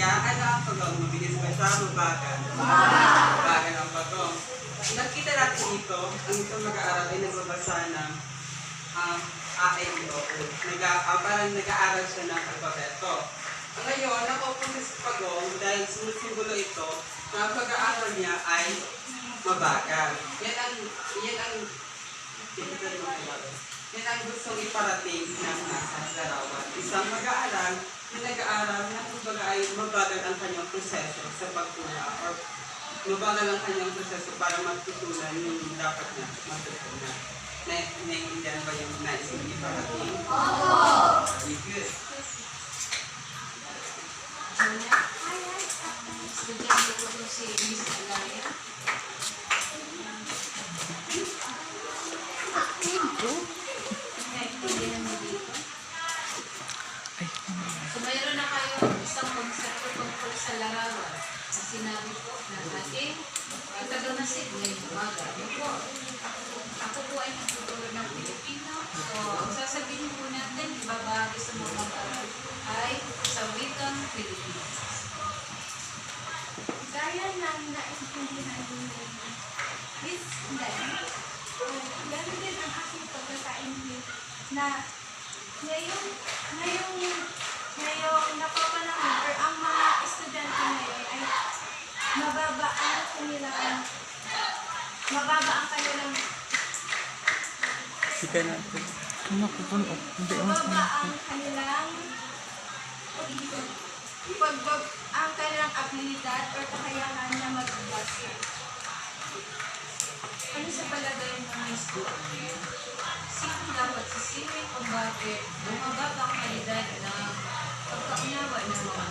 ano ang pagong? Mabilis ba siya? Mabagal? Mabagal ang pagong. Nakita natin ito, ang isang mag-aaral ay nagbabasa ng A, E, I, O, U. Parang nag-aaral siya ng alpabeto. Ngayon, nakaupunta sa pagong dahil sumusimbolo ito na ang pag-aaral niya ay mabagal. Yan ang gustong iparating ng nasa larawan. Isang mag-aaral na nag-aaral na kumbaga ay mabagal ang kanyang proseso sa pagtula or mabagal ang kanyang proseso para matutunan yung dapat na matutunan. Naiintindihan ba yung nais yung iparating? Very good. Estudyante ko po si Miss Alaya. Naintindihan mo dito? So mayroon na kayo isang konsepto tungkol sa larawan. Sa sinabi po na ating tagamasid ngayong umaga. Ako po ay nagtuturo ng Pilipino. So ang sasabihin po natin, ibabagi sa mga mag-aaral ay sa wikang Pilipino. Gaya ng naintindihan ninyo, Miss Len, gano'n din ang aking pagkakaintindi na ngayong napapanahon or ang mga estudyante ngayon ay mababa ang kanilang Sika natin. Nakupuno. Hindi ako ang kanilang abilidad or kakayahan na magbasa. Ano sa palagay ng mga estudyante? Sino dapat sisirin kung bakit bumababa ang kalidad ng pagkaunawa ng mga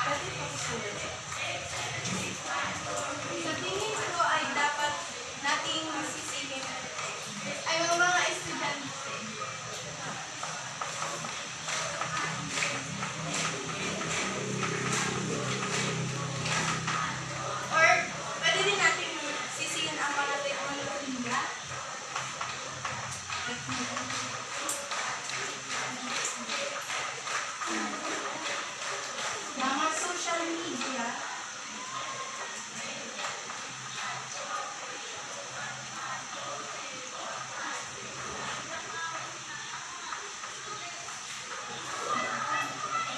Pwede pa kusulat. Sa tingin ko ay dapat nating masisingin ay mga estudyante. Or pwede din natin sisingin ang mga teknolohiya. Mga social media.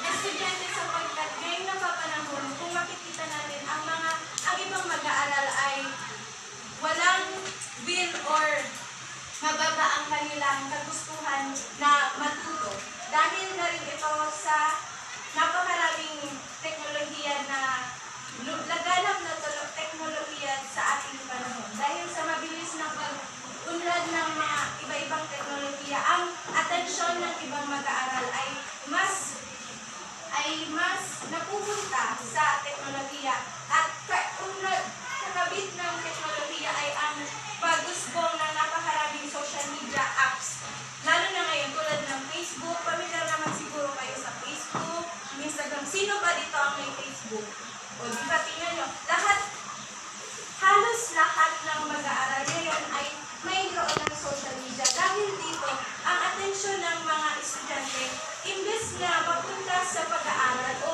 Estudyante sapagkat ngayong napapanahon, kung makikita natin ang ibang mag-aaral ay walang will or mababa ang kanilang kagustuhan na matuto. Dahil na rin ito sa napakaraming teknolohiya na laganap na teknolohiya sa ating panahon. Dahil sa mabilis na pag-unlad ng mga iba-ibang teknolohiya, ang atensyon ng ibang mag-aaral ay mas napupunta sa teknolohiya at kakabit ng teknolohiya ay ang pag-usbong ng napakaraming social media apps. Lalo na ngayon tulad ng Facebook, pamilyar naman siguro kayo sa Facebook, Instagram. Sino ba dito ang may Facebook? O di ba tingnan nyo, halos lahat ng mag-aaral ngayon ay mayroon ng social media. Dahil dito, ang atensyon ng mga estudyante, imbes na mapunta sa pag-aaral o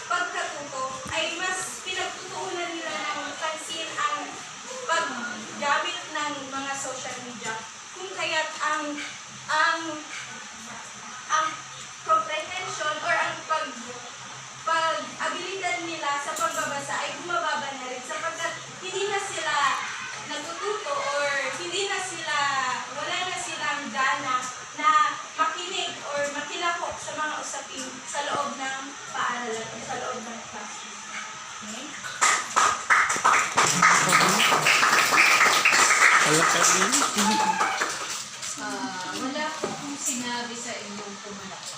pagkatuto, ay mas pinagtutuunan nila ng pansin ang paggamit ng mga social media. Kung kaya't ang comprehension or ang pag-abilidad nila sa pagbabasa ay bumababa na rin sapagkat hindi na sila natututo or wala na silang gana na makinig or makilahok sa mga usapin sa loob ng paaralan o sa loob ng classroom. Okay? wala po kong sinabi sa inyong pumalak.